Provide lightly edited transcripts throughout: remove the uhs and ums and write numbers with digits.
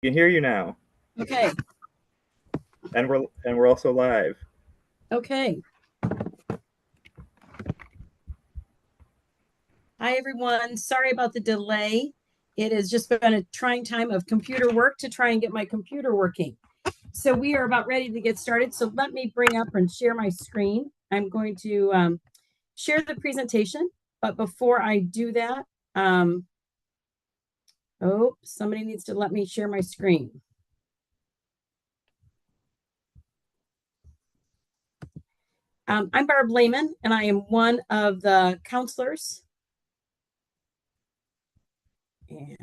We can hear you now, Okay. and we're also live. Okay. Hi, everyone. Sorry about the delay. It has just been a trying time of computer work to try and get my computer working. So we are about ready to get started. So let me bring up and share my screen. I'm going to share the presentation. But before I do that, somebody needs to let me share my screen. I'm Barb Lehman, and I am one of the counselors. And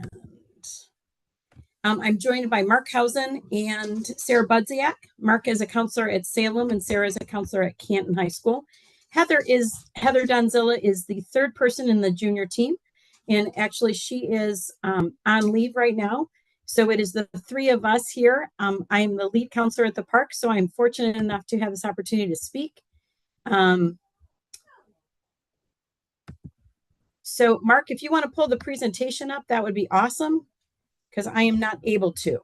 I'm joined by Mark Hausen and Sarah Budziak. Mark is a counselor at Salem, and Sarah is a counselor at Canton High School. Heather Donzilla is the third person in the junior team, and actually she is on leave right now. So it is the three of us here. I am the lead counselor at the park, so I'm fortunate enough to have this opportunity to speak. So Mark, if you want to pull the presentation up, that would be awesome, because I am not able to.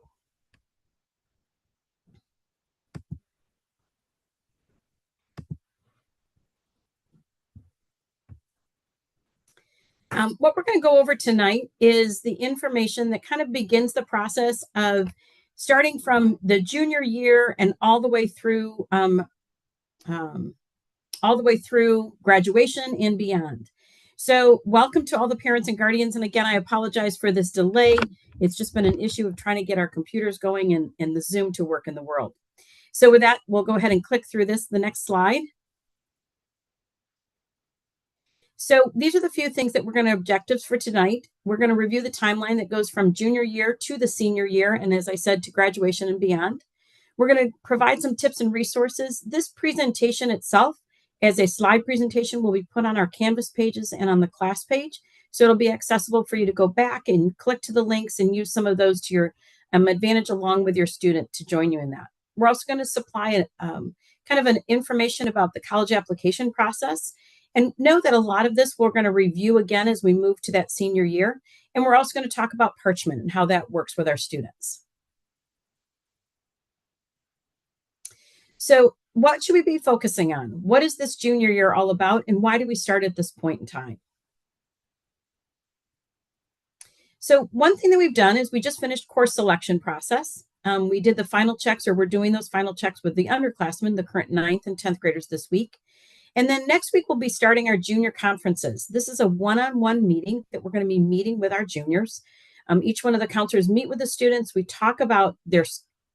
What we're going to go over tonight is the information that kind of begins the process of starting from the junior year and all the way through graduation and beyond. So welcome to all the parents and guardians. And again, I apologize for this delay. It's just been an issue of trying to get our computers going and the Zoom to work in the world. So with that, we'll go ahead and click through the next slide. So these are the few things that we're going to objectives for tonight. We're going to review the timeline that goes from junior year to the senior year, and as I said, to graduation and beyond. We're going to provide some tips and resources. This presentation itself, as a slide presentation, will be put on our Canvas pages and on the class page. So it'll be accessible for you to go back and click to the links and use some of those to your advantage along with your student to join you in that. We're also going to supply kind of an information about the college application process. And know that a lot of this we're going to review again as we move to that senior year. And we're also going to talk about parchment and how that works with our students. So what should we be focusing on? What is this junior year all about? And why do we start at this point in time? So one thing that we've done is we just finished course selection process. We did the final checks, or we're doing those final checks with the underclassmen, the current 9th and 10th graders this week. And then next week, we'll be starting our junior conferences. This is a one-on-one meeting that we're going to be meeting with our juniors. Each one of the counselors meet with the students. We talk about their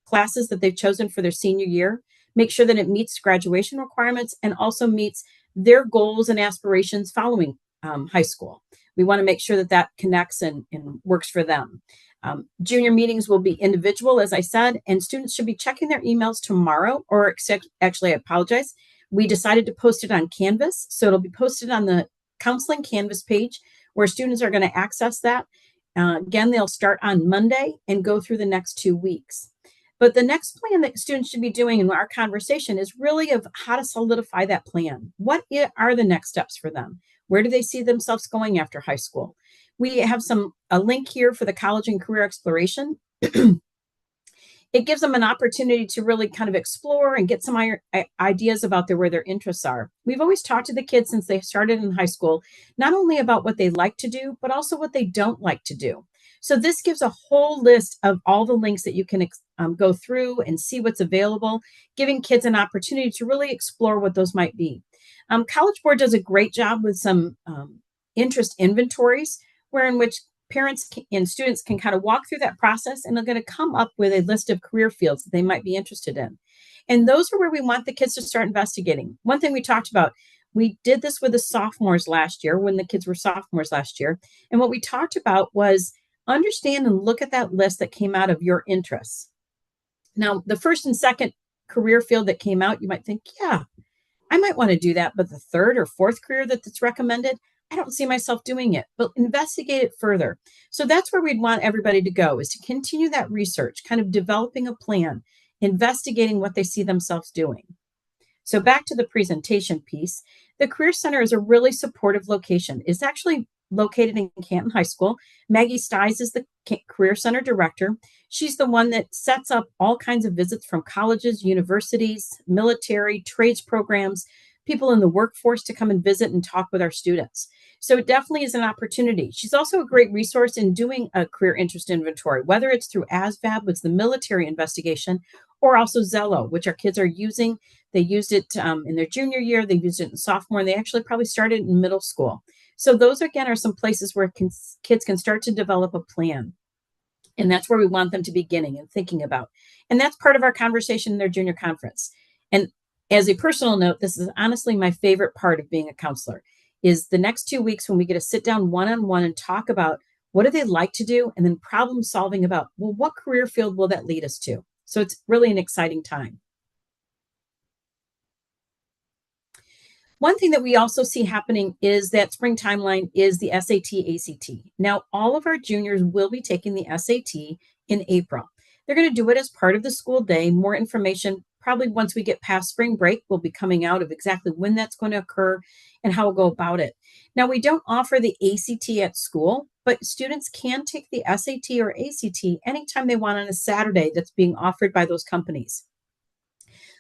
classes that they've chosen for their senior year, make sure that it meets graduation requirements and also meets their goals and aspirations following high school. We want to make sure that that connects and works for them. Junior meetings will be individual, as I said, and students should be checking their emails tomorrow, or actually, I apologize. We decided to post it on Canvas. So it'll be posted on the counseling Canvas page where students are going to access that. Again, they'll start on Monday and go through the next 2 weeks. But the next plan that students should be doing in our conversation is really of how to solidify that plan. What are the next steps for them? Where do they see themselves going after high school? We have a link here for the college and career exploration. It gives them an opportunity to really kind of explore and get some ideas about where their interests are. We've always talked to the kids since they started in high school, not only about what they like to do, but also what they don't like to do. So this gives a whole list of all the links that you can go through and see what's available, giving kids an opportunity to really explore what those might be. College Board does a great job with some interest inventories, in which parents and students can kind of walk through that process, and they're going to come up with a list of career fields that they might be interested in. And those are where we want the kids to start investigating. One thing we talked about, we did this with the sophomores last year when the kids were sophomores last year. And what we talked about was understand and look at that list that came out of your interests. Now, the first and second career field that came out, you might think, yeah, I might want to do that. But the third or fourth career that's recommended, I don't see myself doing it, but investigate it further. So that's where we'd want everybody to go, is to continue that research, kind of developing a plan, investigating what they see themselves doing. So back to the presentation piece, the Career Center is a really supportive location. It's actually located in Canton High School. Maggie Stiles is the Career Center director. She's the one that sets up all kinds of visits from colleges, universities, military, trades programs, people in the workforce to come and visit and talk with our students. So it definitely is an opportunity. She's also a great resource in doing a career interest inventory, whether it's through ASVAB, which is the military investigation, or also Zello, which our kids are using. They used it in their junior year, they used it in sophomore, and they actually probably started in middle school. So those, again, are some places where kids can start to develop a plan. And that's where we want them to be beginning and thinking about. And that's part of our conversation in their junior conference. And as a personal note, this is honestly my favorite part of being a counselor, is the next 2 weeks when we get to sit down one-on-one and talk about what do they like to do, and then problem solving about, well, what career field will that lead us to? So it's really an exciting time. One thing that we also see happening is that spring timeline is the SAT, ACT. Now, all of our juniors will be taking the SAT in April. They're going to do it as part of the school day. More information, probably once we get past spring break, will be coming out of exactly when that's going to occur and how we'll go about it. Now, we don't offer the ACT at school, but students can take the SAT or ACT anytime they want on a Saturday that's being offered by those companies.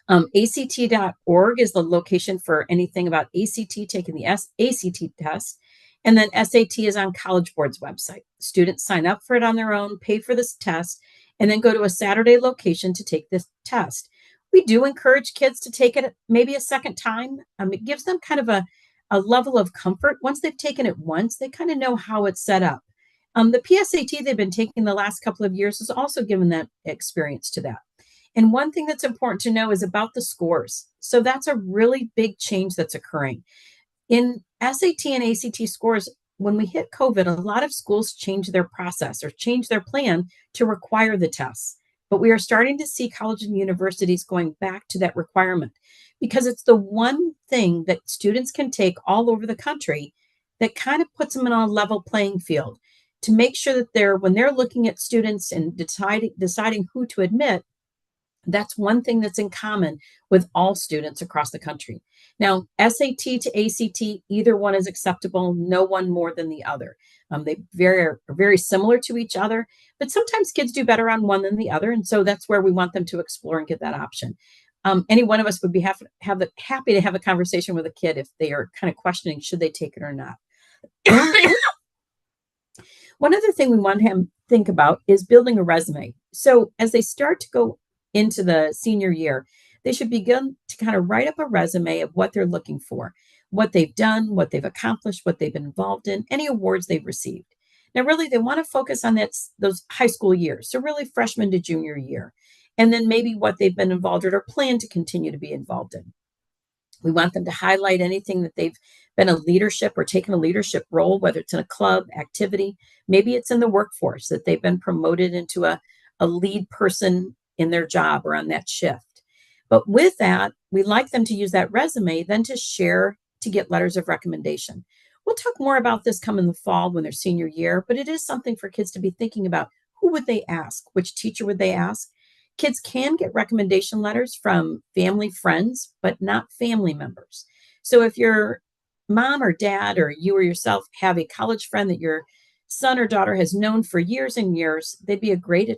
ACT.org is the location for anything about ACT, taking the ACT test. And then SAT is on College Board's website. Students sign up for it on their own, pay for this test, and then go to a Saturday location to take this test. We do encourage kids to take it maybe a second time. It gives them kind of a level of comfort. Once they've taken it once, they kind of know how it's set up. The PSAT they've been taking the last couple of years has also given that experience to that. And one thing that's important to know is about the scores. So that's a really big change that's occurring. In SAT and ACT scores, when we hit COVID, a lot of schools changed their process or changed their plan to require the tests. But we are starting to see colleges and universities going back to that requirement because it's the one thing that students can take all over the country that kind of puts them in a level playing field to make sure that when they're looking at students and deciding who to admit, that's one thing that's in common with all students across the country. Now, SAT to ACT, either one is acceptable, no one more than the other. They are very similar to each other, but sometimes kids do better on one than the other. And so that's where we want them to explore and get that option. Any one of us would be happy to have a conversation with a kid if they are kind of questioning, should they take it or not? One other thing we want him to think about is building a resume. So as they start to go into the senior year, they should begin to kind of write up a resume of what they're looking for, what they've done, what they've accomplished, what they've been involved in, any awards they've received. Now, really, they want to focus on those high school years, so really freshman to junior year, and then maybe what they've been involved in or plan to continue to be involved in. We want them to highlight anything that they've been a leadership or taken a leadership role, whether it's in a club, activity, maybe it's in the workforce that they've been promoted into a lead person in their job or on that shift. But with that, we like them to use that resume then to share to get letters of recommendation. We'll talk more about this come in the fall when they're senior year, but it is something for kids to be thinking about. Who would they ask? Which teacher would they ask? Kids can get recommendation letters from family, friends, but not family members. So if your mom or dad or you or yourself have a college friend that your son or daughter has known for years and years, they'd be a great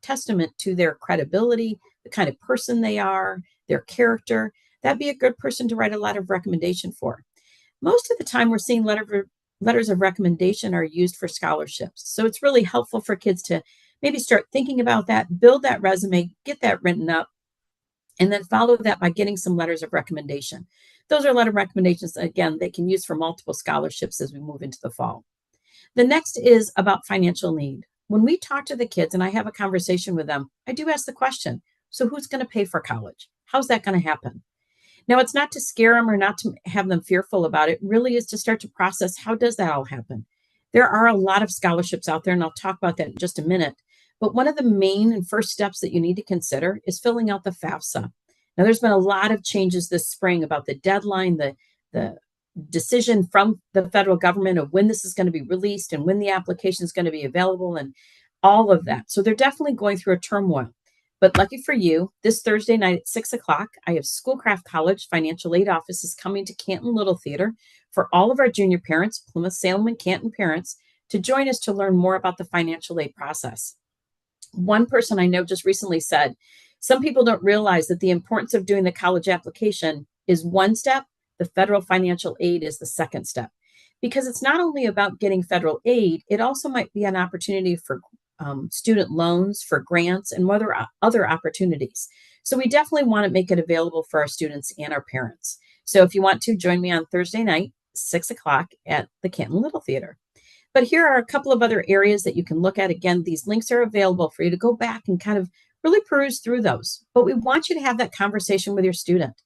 testament to their credibility, the kind of person they are, their character. That'd be a good person to write a letter of recommendation for. Most of the time we're seeing letters of recommendation are used for scholarships. So it's really helpful for kids to maybe start thinking about that, build that resume, get that written up, and then follow that by getting some letters of recommendation. Those are letter recommendations, again, they can use for multiple scholarships as we move into the fall. The next is about financial need. When we talk to the kids and I have a conversation with them, I do ask the question, so who's going to pay for college? How's that going to happen? Now, it's not to scare them or not to have them fearful about it. It really is to start to process, how does that all happen? There are a lot of scholarships out there, and I'll talk about that in just a minute. But one of the main and first steps that you need to consider is filling out the FAFSA. Now, there's been a lot of changes this spring about the deadline, the decision from the federal government of when this is going to be released and when the application is going to be available and all of that. So they're definitely going through a turmoil. But lucky for you, this Thursday night at 6 o'clock, I have Schoolcraft College Financial Aid Office is coming to Canton Little Theater for all of our junior parents, Plymouth, Salem, and Canton parents, to join us to learn more about the financial aid process. One person I know just recently said, some people don't realize that the importance of doing the college application is one step, the federal financial aid is the second step. Because it's not only about getting federal aid, it also might be an opportunity for student loans, for grants, and other opportunities. So we definitely want to make it available for our students and our parents. So if you want to, join me on Thursday night, 6 o'clock at the Canton Little Theater. But here are a couple of other areas that you can look at. Again, these links are available for you to go back and kind of really peruse through those. But we want you to have that conversation with your student.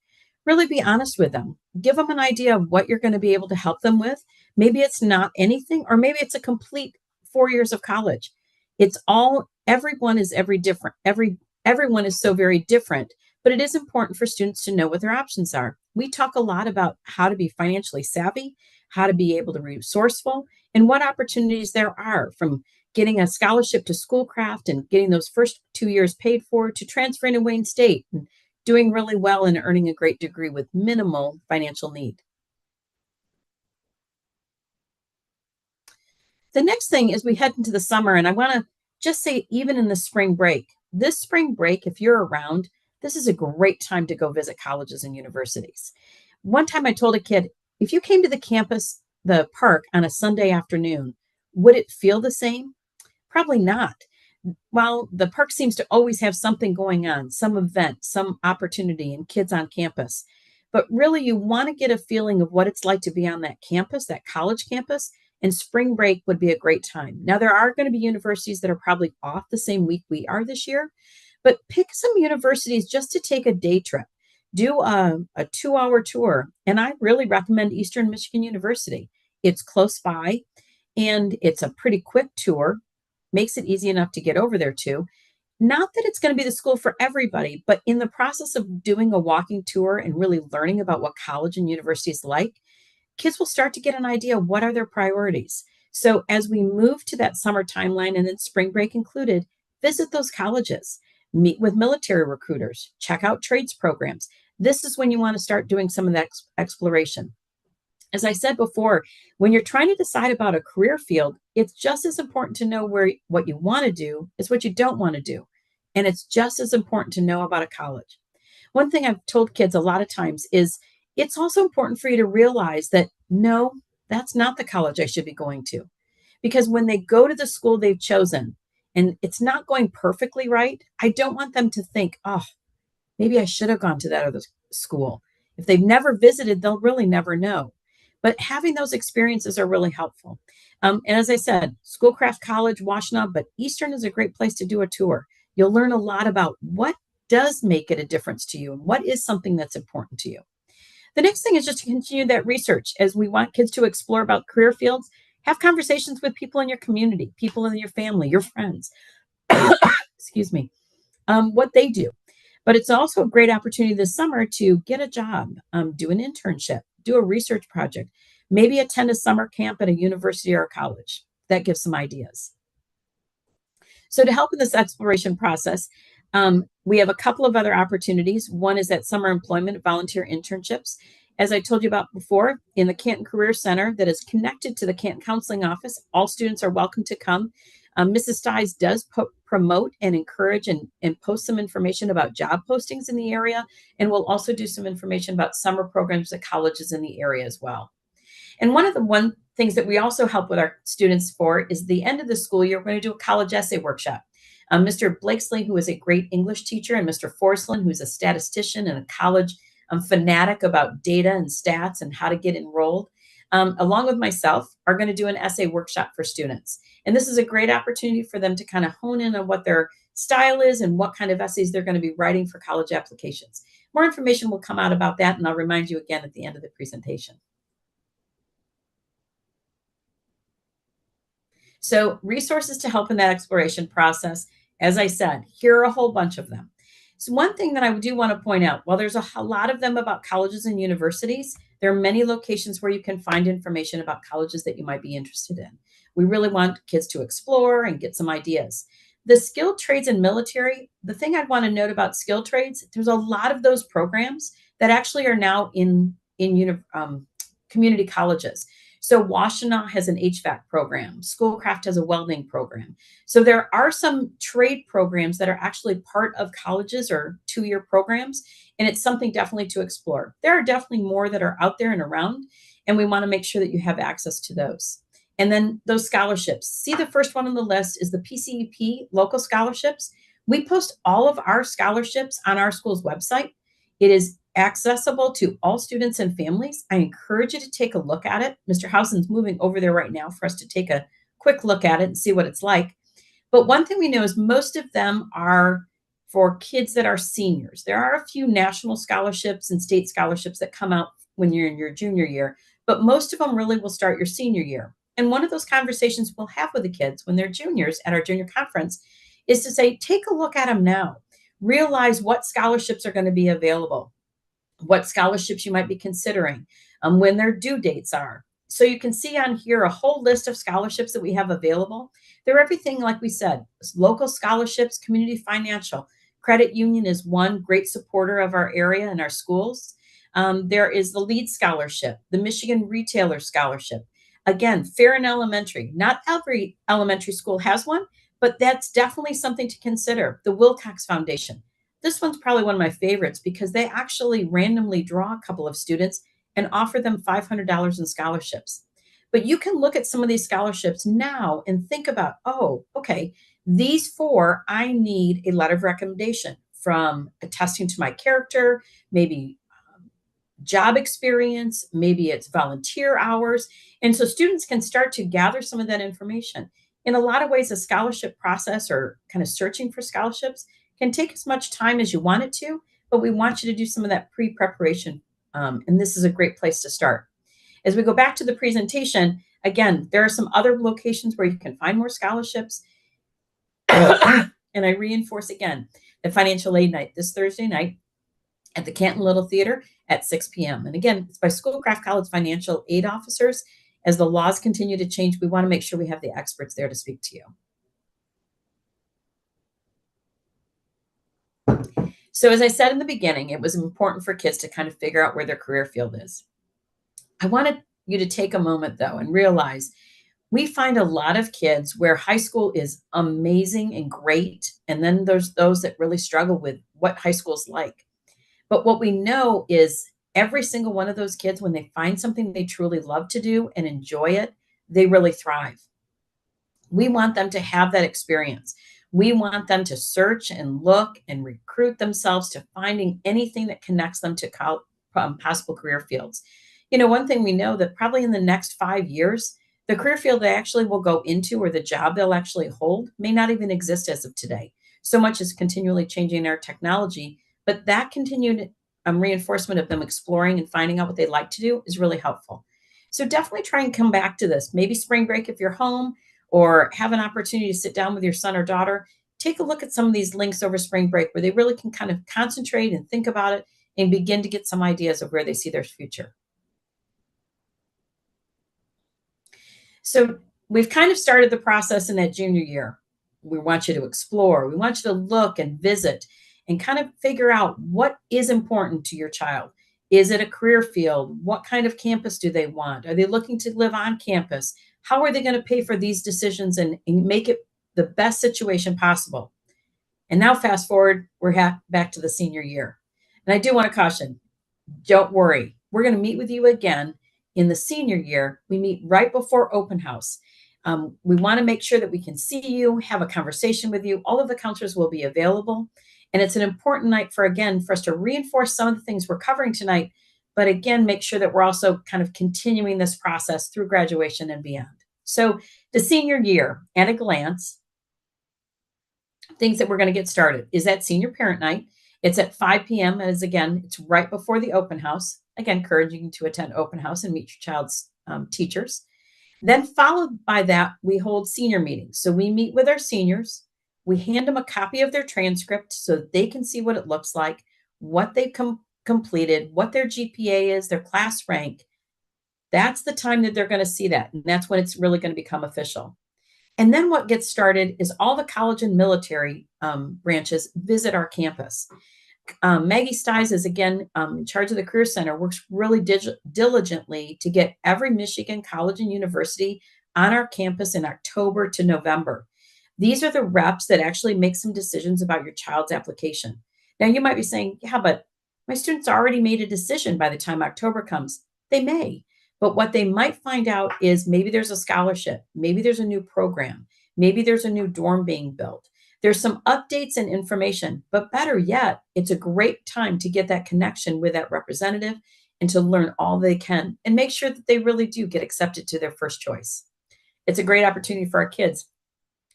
Really be honest with them. Give them an idea of what you're going to be able to help them with. Maybe it's not anything, or maybe it's a complete 4 years of college. It's all, everyone is everyone is so very different, but it is important for students to know what their options are. We talk a lot about how to be financially savvy, how to be able to be resourceful, and what opportunities there are, from getting a scholarship to Schoolcraft and getting those first 2 years paid for, to transferring to Wayne State and doing really well and earning a great degree with minimal financial need. The next thing is we head into the summer, and I want to just say, even in the spring break, this spring break, if you're around, this is a great time to go visit colleges and universities. One time I told a kid, if you came to the campus, the park on a Sunday afternoon, would it feel the same? Probably not. While the park seems to always have something going on, some event, some opportunity, and kids on campus. But really, you want to get a feeling of what it's like to be on that campus, that college campus, and spring break would be a great time. Now, there are going to be universities that are probably off the same week we are this year, but pick some universities just to take a day trip. Do a 2 hour tour. And I really recommend Eastern Michigan University. It's close by and it's a pretty quick tour, makes it easy enough to get over there too. Not that it's going to be the school for everybody, but in the process of doing a walking tour and really learning about what college and university is like, kids will start to get an idea of what are their priorities. So as we move to that summer timeline and then spring break included, visit those colleges, meet with military recruiters, check out trades programs. This is when you want to start doing some of that exploration. As I said before, when you're trying to decide about a career field, it's just as important to know what you want to do as what you don't want to do. And it's just as important to know about a college. One thing I've told kids a lot of times is it's also important for you to realize that no, that's not the college I should be going to. Because when they go to the school they've chosen and it's not going perfectly right, I don't want them to think, oh, maybe I should have gone to that other school. If they've never visited, they'll really never know. But having those experiences are really helpful. And as I said, Schoolcraft College, Washtenaw, but Eastern is a great place to do a tour. You'll learn a lot about what does make it a difference to you and what is something that's important to you. The next thing is just to continue that research as we want kids to explore about career fields. Have conversations with people in your community, people in your family, your friends, excuse me, what they do. But it's also a great opportunity this summer to get a job, do an internship, do a research project, maybe attend a summer camp at a university or a college. That gives some ideas. So to help in this exploration process, we have a couple of other opportunities. One is that summer employment volunteer internships. As I told you about before, in the Canton Career Center that is connected to the Canton Counseling Office, all students are welcome to come. Mrs. Sties does promote and encourage and post some information about job postings in the area, and we'll also do some information about summer programs at colleges in the area as well. And one of the things that we also help with our students for is the end of the school year, we're going to do a college essay workshop. Mr. Blakesley, who is a great English teacher, and Mr. Forslin, who's a statistician and a college fanatic about data and stats and how to get enrolled, along with myself, are going to do an essay workshop for students. And this is a great opportunity for them to kind of hone in on what their style is and what kind of essays they're going to be writing for college applications. More information will come out about that, and I'll remind you again at the end of the presentation. So resources to help in that exploration process, as I said, here are a whole bunch of them. So one thing that I do want to point out, while there's a lot of them about colleges and universities, there are many locations where you can find information about colleges that you might be interested in. We really want kids to explore and get some ideas. The skilled trades and military, the thing I'd want to note about skilled trades, there's a lot of those programs that actually are now in community colleges. So Washtenaw has an HVAC program. Schoolcraft has a welding program. So there are some trade programs that are actually part of colleges or 2-year programs, and it's something definitely to explore. There are definitely more that are out there and around, and we want to make sure that you have access to those. And then those scholarships. See, the first one on the list is the PCEP local scholarships. We post all of our scholarships on our school's website. It is accessible to all students and families. I encourage you to take a look at it. Mr. Housen's moving over there right now for us to take a quick look at it and see what it's like. But one thing we know is most of them are for kids that are seniors. There are a few national scholarships and state scholarships that come out when you're in your junior year, but most of them really will start your senior year. And one of those conversations we'll have with the kids when they're juniors at our junior conference is to say, take a look at them now. Realize what scholarships are going to be available, what scholarships you might be considering, when their due dates are. So you can see on here a whole list of scholarships that we have available. They're everything, like we said, local scholarships, community financial. Credit union is one great supporter of our area and our schools. There is the LEAD Scholarship, the Michigan Retailer Scholarship. Again, Farron Elementary. Not every elementary school has one, but that's definitely something to consider. The Wilcox Foundation. This one's probably one of my favorites because they actually randomly draw a couple of students and offer them $500 in scholarships. But you can look at some of these scholarships now and think about, oh, okay, these 4, I need a letter of recommendation from attesting to my character, maybe job experience, maybe it's volunteer hours. And so students can start to gather some of that information. In a lot of ways, a scholarship process or kind of searching for scholarships can take as much time as you want it to, but we want you to do some of that pre-preparation. And this is a great place to start. As we go back to the presentation, again, there are some other locations where you can find more scholarships. And I reinforce again, the financial aid night this Thursday night at the Canton Little Theater at 6 p.m. And again, it's by Schoolcraft College financial aid officers. As the laws continue to change, we want to make sure we have the experts there to speak to you. So as I said in the beginning, it was important for kids to kind of figure out where their career field is. I wanted you to take a moment, though, and realize we find a lot of kids where high school is amazing and great, and then there's those that really struggle with what high school is like. But what we know is every single one of those kids, when they find something they truly love to do and enjoy it, they really thrive. We want them to have that experience. We want them to search and look and recruit themselves to finding anything that connects them to possible career fields. You know, one thing we know that probably in the next 5 years, the career field they actually will go into or the job they'll actually hold may not even exist as of today. So much is continually changing our technology, but that continued reinforcement of them exploring and finding out what they like to do is really helpful. So definitely try and come back to this. Maybe spring break if you're home, or have an opportunity to sit down with your son or daughter. Take a look at some of these links over spring break where they really can kind of concentrate and think about it and begin to get some ideas of where they see their future. So we've kind of started the process in that junior year. We want you to explore. We want you to look and visit and kind of figure out what is important to your child. Is it a career field? What kind of campus do they want? Are they looking to live on campus? How are they going to pay for these decisions and make it the best situation possible? And now fast forward, we're back to the senior year. And I do want to caution, don't worry. We're going to meet with you again in the senior year. We meet right before open house. We want to make sure that we can see you, have a conversation with you. All of the counselors will be available. And it's an important night for us to reinforce some of the things we're covering tonight, but again, make sure that we're also kind of continuing this process through graduation and beyond. So the senior year, at a glance, things that we're going to get started is that senior parent night. It's at 5 p.m. As again, it's right before the open house. Again, encouraging you to attend open house and meet your child's teachers. Then followed by that, we hold senior meetings. So we meet with our seniors. We hand them a copy of their transcript so that they can see what it looks like, what they've completed, what their GPA is, their class rank. That's the time that they're going to see that. And that's when it's really going to become official. And then what gets started is all the college and military branches visit our campus. Maggie Stiles is again in charge of the Career Center, works really diligently to get every Michigan college and university on our campus in October to November. These are the reps that actually make some decisions about your child's application. Now, you might be saying, yeah, but my students already made a decision by the time October comes. They may, but what they might find out is maybe there's a scholarship, maybe there's a new program, maybe there's a new dorm being built. There's some updates and information, but better yet, it's a great time to get that connection with that representative and to learn all they can and make sure that they really do get accepted to their first choice. It's a great opportunity for our kids.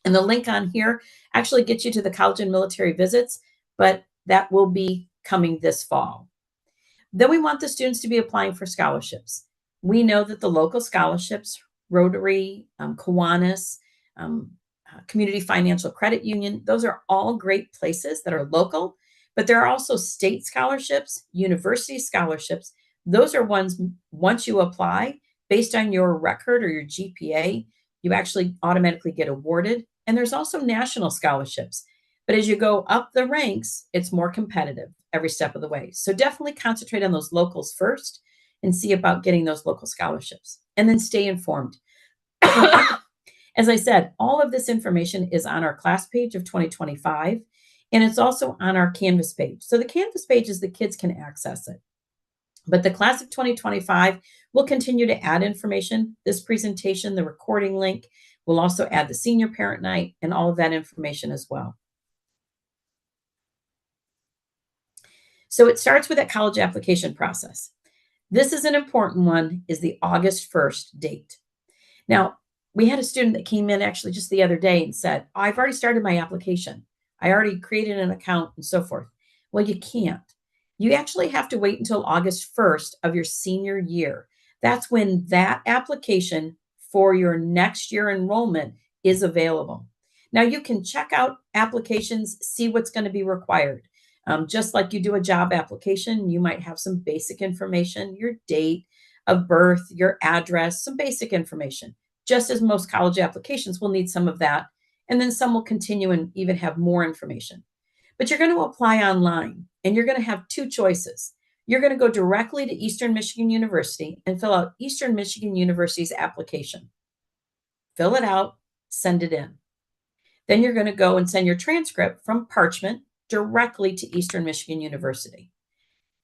And the link on here actually gets you to the college and military visits, but that will be coming this fall. Then we want the students to be applying for scholarships. We know that the local scholarships, Rotary, Kiwanis, Community Financial Credit Union, those are all great places that are local, but there are also state scholarships, university scholarships. Those are ones, once you apply, based on your record or your GPA, you actually automatically get awarded. And there's also national scholarships. But as you go up the ranks, it's more competitive every step of the way. So definitely concentrate on those locals first and see about getting those local scholarships. And then stay informed. As I said, all of this information is on our class page of 2025, and it's also on our Canvas page. So the Canvas page is the kids can access it. But the class of 2025 will continue to add information. This presentation, the recording link, will also add the senior parent night and all of that information as well. So it starts with that college application process. This is an important one, is the August 1st date. Now, we had a student that came in actually just the other day and said, oh, I've already started my application. I already created an account and so forth. Well, you can't. You actually have to wait until August 1st of your senior year. That's when that application for your next year enrollment is available. Now, you can check out applications, see what's going to be required. Just like you do a job application, you might have some basic information, your date of birth, your address, some basic information. Just as most college applications will need some of that. And then some will continue and even have more information. But you're going to apply online and you're going to have two choices. You're going to go directly to Eastern Michigan University and fill out Eastern Michigan University's application. Fill it out, send it in. Then you're going to go and send your transcript from Parchment directly to Eastern Michigan University.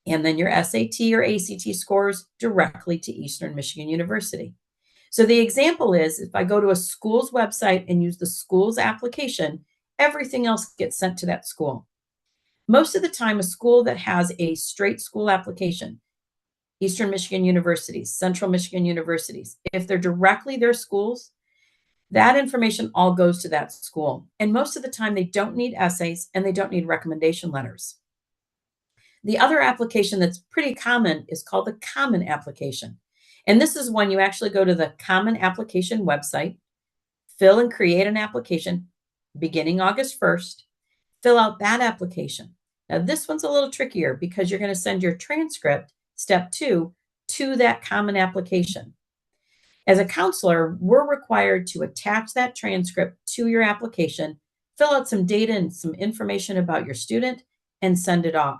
And then your SAT or ACT scores directly to Eastern Michigan University. So the example is, if I go to a school's website and use the school's application, everything else gets sent to that school. Most of the time, a school that has a straight school application, Eastern Michigan Universities, Central Michigan Universities, if they're directly their schools, that information all goes to that school. And most of the time, they don't need essays and they don't need recommendation letters. The other application that's pretty common is called the Common Application. And this is when you actually go to the Common Application website, fill and create an application beginning August 1st, fill out that application. Now, this one's a little trickier because you're going to send your transcript, step 2, to that Common Application. As a counselor, we're required to attach that transcript to your application, fill out some data and some information about your student, and send it off.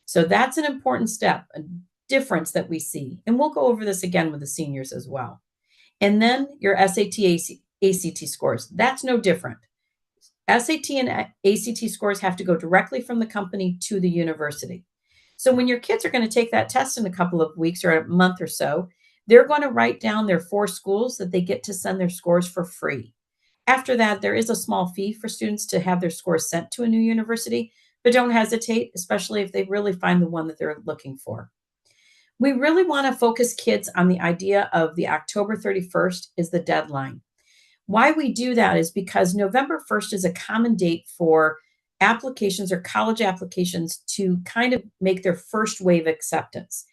So that's an important step, a difference that we see. And we'll go over this again with the seniors as well. And then your SAT, ACT scores. That's no different. SAT and ACT scores have to go directly from the company to the university. So when your kids are going to take that test in a couple of weeks or a month or so, they're going to write down their 4 schools that they get to send their scores for free. After that, there is a small fee for students to have their scores sent to a new university, but don't hesitate, especially if they really find the one that they're looking for. We really want to focus kids on the idea of the October 31st is the deadline. Why we do that is because November 1st is a common date for applications or college applications to kind of make their first wave acceptance.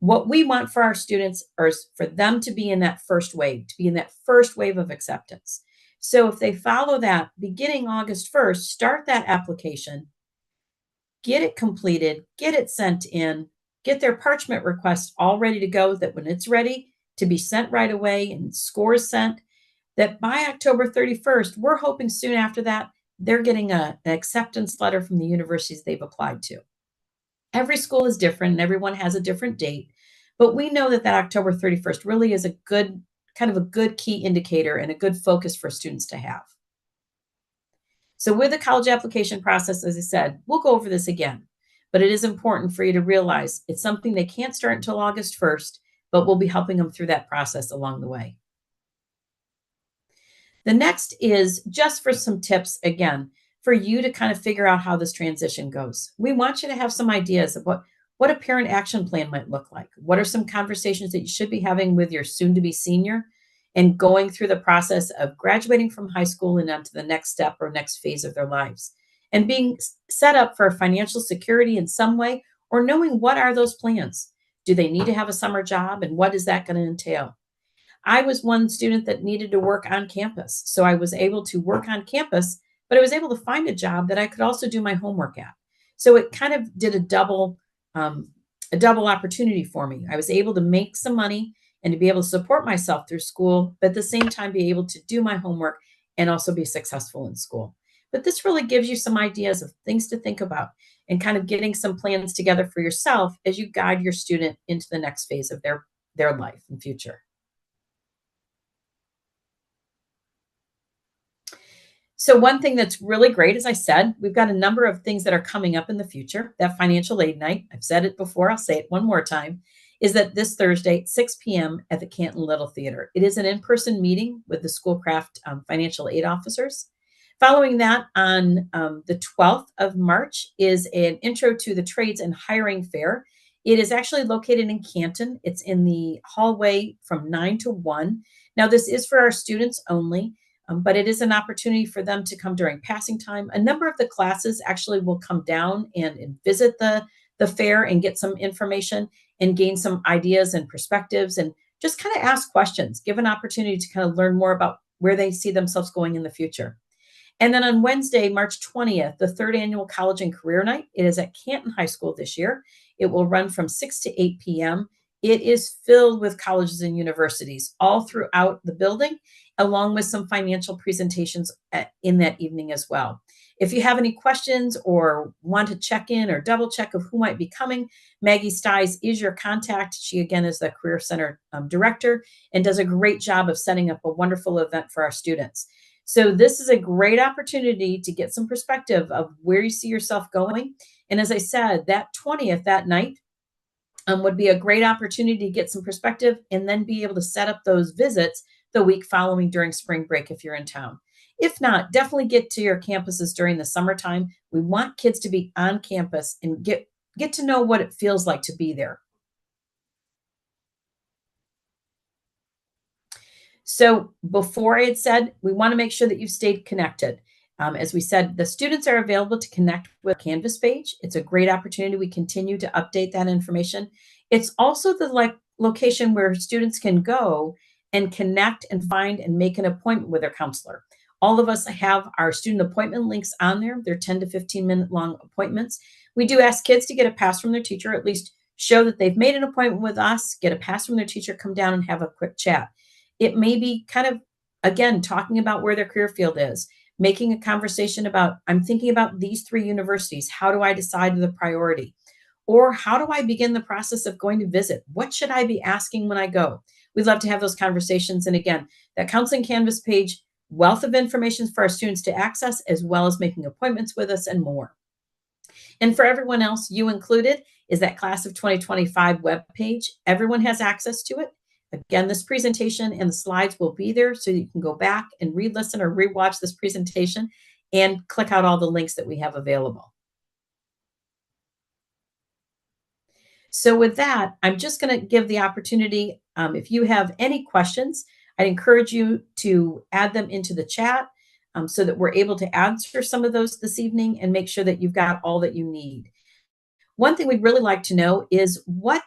What we want for our students is for them to be in that first wave, to be in that first wave of acceptance. So if they follow that beginning August 1st, start that application, get it completed, get it sent in, get their Parchment request all ready to go, that when it's ready to be sent right away and scores sent, that by October 31st, we're hoping soon after that, they're getting an acceptance letter from the universities they've applied to. Every school is different and everyone has a different date, but we know that that October 31st really is a good kind of a good key indicator and a good focus for students to have. So with the college application process, as I said, we'll go over this again, but it is important for you to realize it's something they can't start until August 1st, but we'll be helping them through that process along the way. The next is just for some tips, again, for you to kind of figure out how this transition goes. We want you to have some ideas of what a parent action plan might look like. What are some conversations that you should be having with your soon to be senior and going through the process of graduating from high school and onto the next step or next phase of their lives and being set up for financial security in some way or knowing what are those plans. Do they need to have a summer job and what is that going to entail? I was one student that needed to work on campus. So I was able to work on campus, but I was able to find a job that I could also do my homework at. So it kind of did um, a double opportunity for me. I was able to make some money and to be able to support myself through school, but at the same time be able to do my homework and also be successful in school. But this really gives you some ideas of things to think about and kind of getting some plans together for yourself as you guide your student into the next phase of their life and future. So one thing that's really great, as I said, we've got a number of things that are coming up in the future. That financial aid night, I've said it before, I'll say it one more time, is that this Thursday, 6 p.m. at the Canton Little Theater. It is an in-person meeting with the Schoolcraft financial aid officers. Following that, on the 12th of March is an intro to the trades and hiring fair. It is actually located in Canton. It's in the hallway from 9 to 1. Now, this is for our students only. But it is an opportunity for them to come during passing time. A number of the classes actually will come down and visit the fair and get some information and gain some ideas and perspectives and just kind of ask questions, give an opportunity to kind of learn more about where they see themselves going in the future. And then on Wednesday, March 20th, the third annual College and Career Night. It is at Canton High School this year. It will run from 6 to 8 p.m. It is filled with colleges and universities all throughout the building, along with some financial presentations in that evening as well. If you have any questions or want to check in or double check of who might be coming, Maggie Sties is your contact. She, again, is the Career Center director and does a great job of setting up a wonderful event for our students. So this is a great opportunity to get some perspective of where you see yourself going. And as I said, that 20th, that night, would be a great opportunity to get some perspective and then be able to set up those visits the week following during spring break if you're in town. If not, definitely get to your campuses during the summertime. We want kids to be on campus and get to know what it feels like to be there. So before I had said, we want to make sure that you've stayed connected. As we said, the students are available to connect with Canvas page. It's a great opportunity. We continue to update that information. It's also the location where students can go and connect and find and make an appointment with their counselor. All of us have our student appointment links on there. They're 10 to 15-minute long appointments. We do ask kids to get a pass from their teacher, at least show that they've made an appointment with us, get a pass from their teacher, come down and have a quick chat. It may be kind of, again, talking about where their career field is, making a conversation about, I'm thinking about these three universities. How do I decide the priority? Or how do I begin the process of going to visit? What should I be asking when I go? We'd love to have those conversations. And again, that Counseling Canvas page, wealth of information for our students to access, as well as making appointments with us and more. And for everyone else, you included, is that Class of 2025 webpage. Everyone has access to it. Again, this presentation and the slides will be there so you can go back and re-listen or re-watch this presentation and click out all the links that we have available. So with that, I'm just going to give the opportunity, if you have any questions, I'd encourage you to add them into the chat so that we're able to answer some of those this evening and make sure that you've got all that you need. One thing we'd really like to know is, what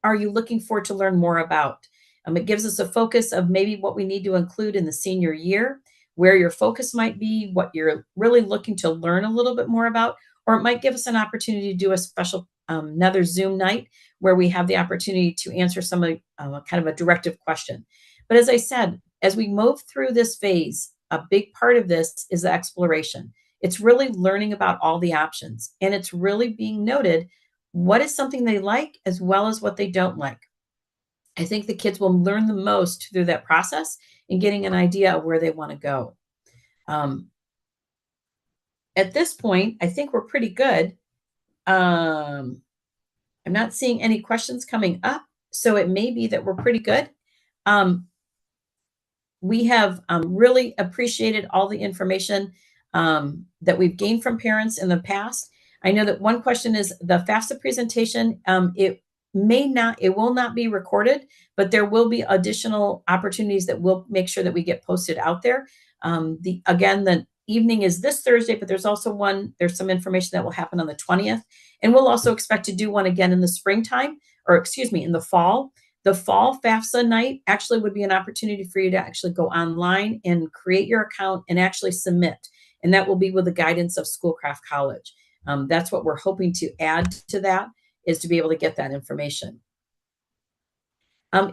are you looking for to learn more about? It gives us a focus of maybe what we need to include in the senior year, where your focus might be, what you're really looking to learn a little bit more about, or it might give us an opportunity to do a special another Zoom night where we have the opportunity to answer some of kind of a directive question. But as I said, as we move through this phase, a big part of this is the exploration. It's really learning about all the options, and it's really being noted what is something they like as well as what they don't like. I think the kids will learn the most through that process and getting an idea of where they want to go. Um, at this point, I think we're pretty good. I'm not seeing any questions coming up, so it may be that we're pretty good. We have really appreciated all the information that we've gained from parents in the past. I know that one question is the FAFSA presentation. It will not be recorded, but there will be additional opportunities that we'll make sure that we get posted out there. The evening is this Thursday, but there's some information that will happen on the 20th. And we'll also expect to do one again in the springtime, or excuse me, in the fall. The fall FAFSA night actually would be an opportunity for you to actually go online and create your account and actually submit. And that will be with the guidance of Schoolcraft College. That's what we're hoping to add to that, is to be able to get that information.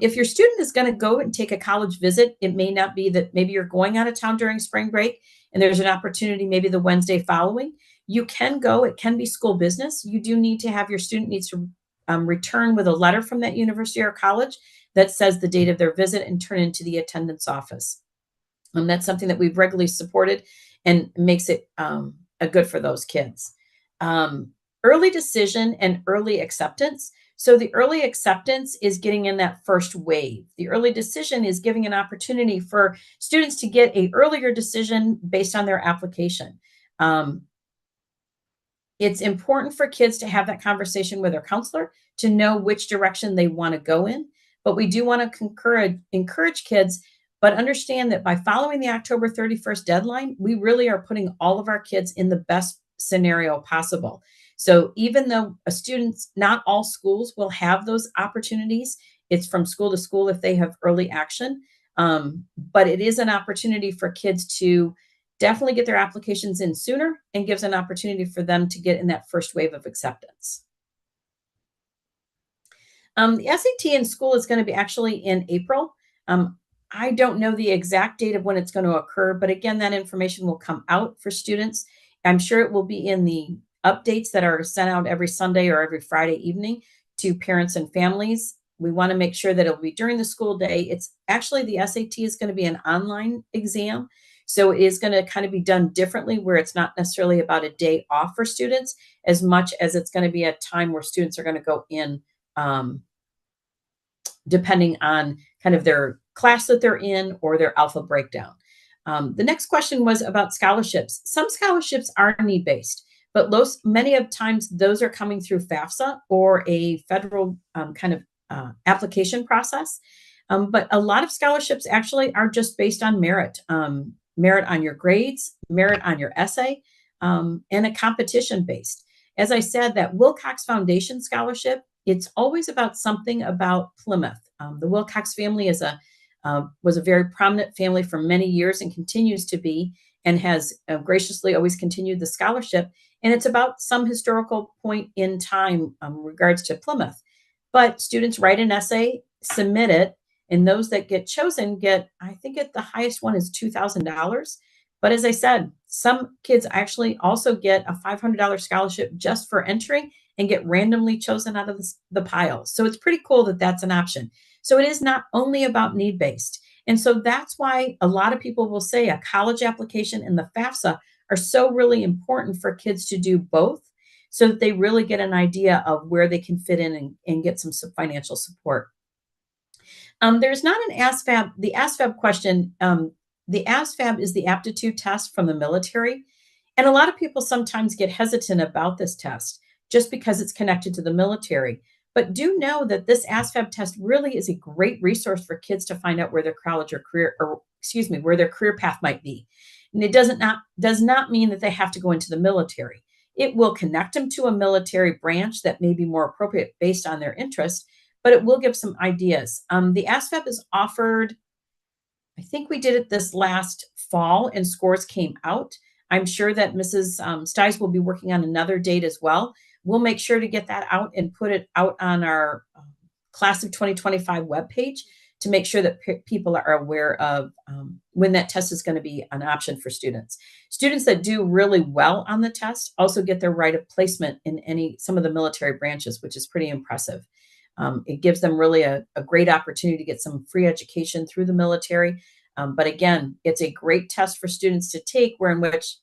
If your student is going to go and take a college visit, it may not be that maybe you're going out of town during spring break and there's an opportunity maybe the Wednesday following. You can go. It can be school business. You do need to have your student needs to return with a letter from that university or college that says the date of their visit and turn into the attendance office. That's something that we've regularly supported and makes it a good for those kids. Early decision and early acceptance. So the early acceptance is getting in that first wave. The early decision is giving an opportunity for students to get an earlier decision based on their application. It's important for kids to have that conversation with their counselor to know which direction they want to go in. But we do want to encourage kids, but understand that by following the October 31st deadline, we really are putting all of our kids in the best scenario possible. So even though not all schools will have those opportunities, it's from school to school if they have early action. But it is an opportunity for kids to definitely get their applications in sooner and gives an opportunity for them to get in that first wave of acceptance. The SAT in school is going to be actually in April. I don't know the exact date of when it's going to occur, but again, that information will come out for students. I'm sure it will be in the updates that are sent out every Sunday or every Friday evening to parents and families. We want to make sure that it'll be during the school day. It's actually, the SAT is going to be an online exam. So it is going to kind of be done differently, where it's not necessarily about a day off for students as much as it's going to be a time where students are going to go in depending on kind of their class that they're in or their alpha breakdown. The next question was about scholarships. Some scholarships are need-based, but many of times those are coming through FAFSA or a federal application process. But a lot of scholarships actually are just based on merit. Merit on your grades, merit on your essay, and a competition based. As I said, that Wilcox Foundation scholarship, it's always about something about Plymouth. The Wilcox family was a very prominent family for many years and continues to be, and has graciously always continued the scholarship. And it's about some historical point in time regards to Plymouth. But students write an essay, submit it, and those that get chosen get, I think the highest one is $2,000. But as I said, some kids actually also get a $500 scholarship just for entering and get randomly chosen out of the pile. So it's pretty cool that that's an option. So it is not only about need-based. And so that's why a lot of people will say a college application and the FAFSA are so really important for kids to do both, so that they really get an idea of where they can fit in and get some financial support. There's not an ASVAB. The ASVAB question, the ASVAB is the aptitude test from the military. And a lot of people sometimes get hesitant about this test just because it's connected to the military. But do know that this ASVAB test really is a great resource for kids to find out where their college where their career path might be. And it does not mean that they have to go into the military. It will connect them to a military branch that may be more appropriate based on their interest, but it will give some ideas. The ASVAB is offered, I think we did it this last fall and scores came out. I'm sure that Mrs. Stiles will be working on another date as well. We'll make sure to get that out and put it out on our Class of 2025 webpage to make sure that people are aware of when that test is going to be an option for students. Students that do really well on the test also get their right of placement in some of the military branches, which is pretty impressive. It gives them really a great opportunity to get some free education through the military. But again, it's a great test for students to take in which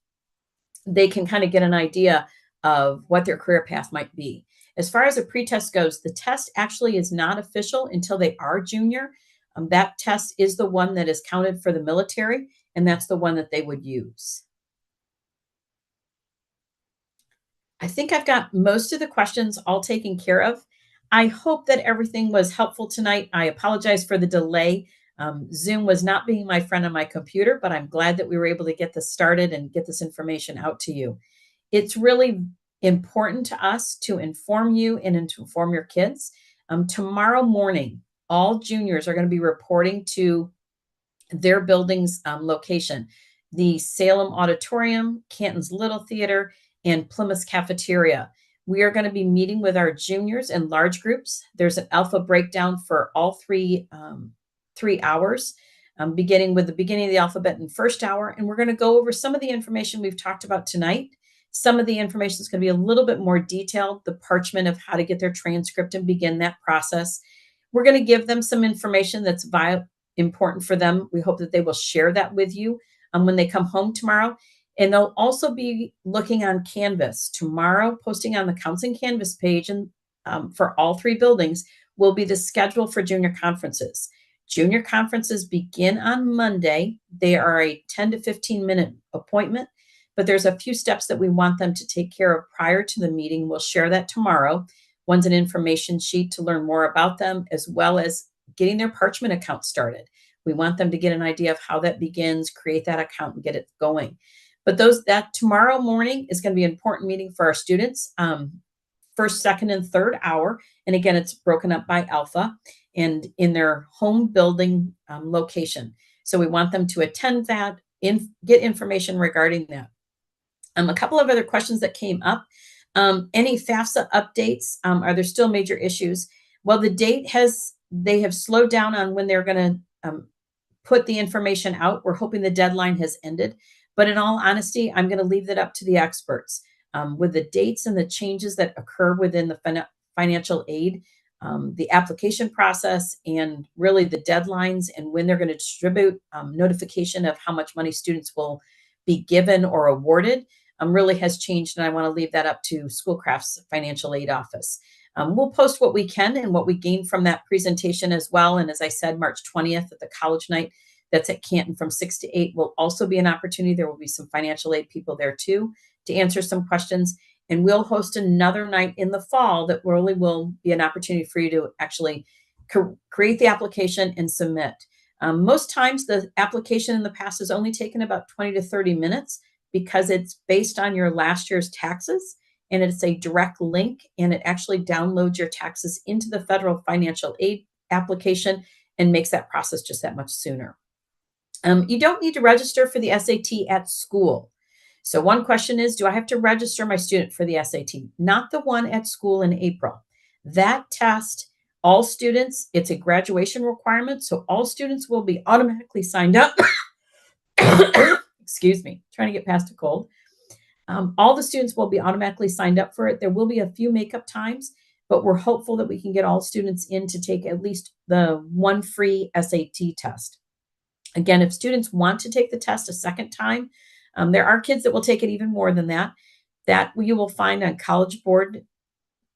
they can kind of get an idea of what their career path might be. As far as a pretest goes, the test actually is not official until they are junior. That test is the one that is counted for the military, and that's the one that they would use. I think I've got most of the questions all taken care of. I hope that everything was helpful tonight. I apologize for the delay. Zoom was not being my friend on my computer, but I'm glad that we were able to get this started and get this information out to you. It's really important to us to inform you and to inform your kids. Tomorrow morning, all juniors are going to be reporting to their building's location, the Salem Auditorium, Canton's Little Theater, and Plymouth's Cafeteria. We are going to be meeting with our juniors in large groups. There's an alpha breakdown for all 3 hours, beginning with the beginning of the alphabet in first hour. And we're going to go over some of the information we've talked about tonight. Some of the information is going to be a little bit more detailed, the parchment of how to get their transcript and begin that process. We're going to give them some information that's important for them. We hope that they will share that with you when they come home tomorrow. And they'll also be looking on Canvas tomorrow, posting on the Counseling Canvas page, and for all 3 buildings will be the schedule for junior conferences. Junior conferences begin on Monday. They are a 10 to 15 minute appointment, but there's a few steps that we want them to take care of prior to the meeting. We'll share that tomorrow. One's an information sheet to learn more about them, as well as getting their parchment account started. We want them to get an idea of how that begins, create that account, and get it going. But that tomorrow morning is going to be an important meeting for our students, first, second, and third hour. And again, it's broken up by alpha and in their home building location. So we want them to attend that, get information regarding that. A couple of other questions that came up. Any FAFSA updates? Are there still major issues? Well, they have slowed down on when they're going to put the information out. We're hoping the deadline has ended. But in all honesty, I'm going to leave that up to the experts. With the dates and the changes that occur within the financial aid, the application process, and really the deadlines and when they're going to distribute notification of how much money students will be given or awarded really has changed. And I want to leave that up to Schoolcraft's financial aid office. We'll post what we can and what we gain from that presentation as well. And as I said, March 20th at the college night, that's at Canton from 6 to 8 will also be an opportunity. There will be some financial aid people there too to answer some questions. And we'll host another night in the fall that really will be an opportunity for you to actually create the application and submit. Most times the application in the past has only taken about 20 to 30 minutes because it's based on your last year's taxes, and it's a direct link, and it actually downloads your taxes into the federal financial aid application and makes that process just that much sooner. You don't need to register for the SAT at school. So one question is, do I have to register my student for the SAT? Not the one at school in April. That test, all students, it's a graduation requirement, so all students will be automatically signed up. Excuse me, trying to get past a cold. All the students will be automatically signed up for it. There will be a few makeup times, but we're hopeful that we can get all students in to take at least the one free SAT test. Again, if students want to take the test a second time, there are kids that will take it even more than that. That you will find on College Board's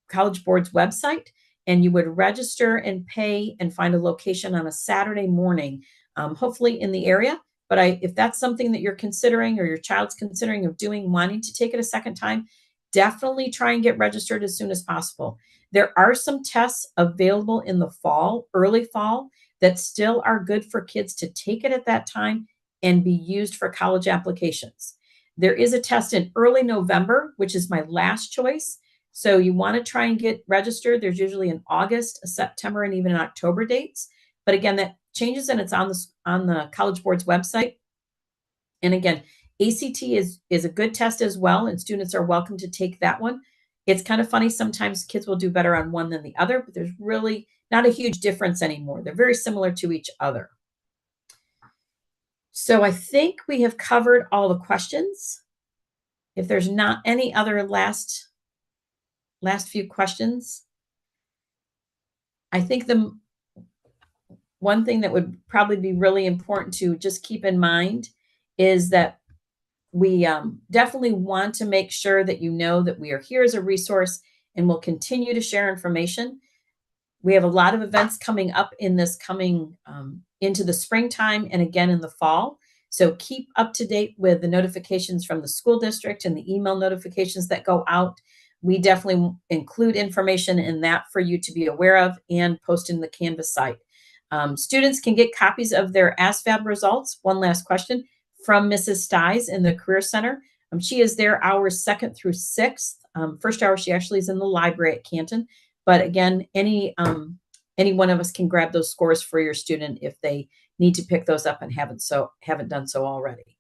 website, and you would register and pay and find a location on a Saturday morning, hopefully in the area. But if that's something that you're considering or your child's considering of doing, wanting to take it a second time, definitely try and get registered as soon as possible. There are some tests available in the fall, early fall, that still are good for kids to take it at that time and be used for college applications. There is a test in early November, which is my last choice. So you want to try and get registered. There's usually an August, a September, and even an October dates. But again, that changes, and it's on the College Board's website. And again, ACT is a good test as well, and students are welcome to take that one. It's kind of funny. Sometimes kids will do better on one than the other, but there's really not a huge difference anymore. They're very similar to each other. So I think we have covered all the questions. If there's not any other last few questions, I think the one thing that would probably be really important to just keep in mind is that we definitely want to make sure that you know that we are here as a resource and will continue to share information. We have a lot of events coming up in this coming into the springtime and again in the fall. So keep up to date with the notifications from the school district and the email notifications that go out. We definitely include information in that for you to be aware of and post in the Canvas site. Students can get copies of their ASVAB results. One last question from Mrs. Sties in the Career Center. She is there hours 2nd through 6th. First hour, she actually is in the library at Canton. But again, any one of us can grab those scores for your student if they need to pick those up and haven't done so already.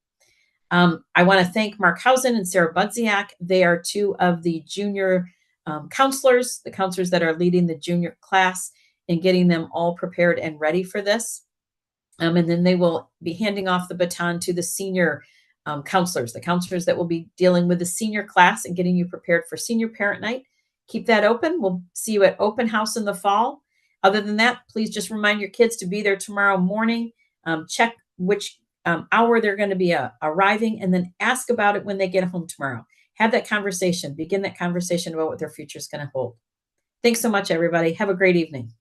I want to thank Mark Hausen and Sarah Budziak. They are two of the junior counselors, the counselors that are leading the junior class and getting them all prepared and ready for this. And then they will be handing off the baton to the senior counselors, the counselors that will be dealing with the senior class and getting you prepared for senior parent night. Keep that open. We'll see you at open house in the fall. Other than that, please just remind your kids to be there tomorrow morning. Check which hour they're going to be arriving, and then ask about it when they get home tomorrow. Have that conversation. Begin that conversation about what their future is going to hold. Thanks so much, everybody. Have a great evening.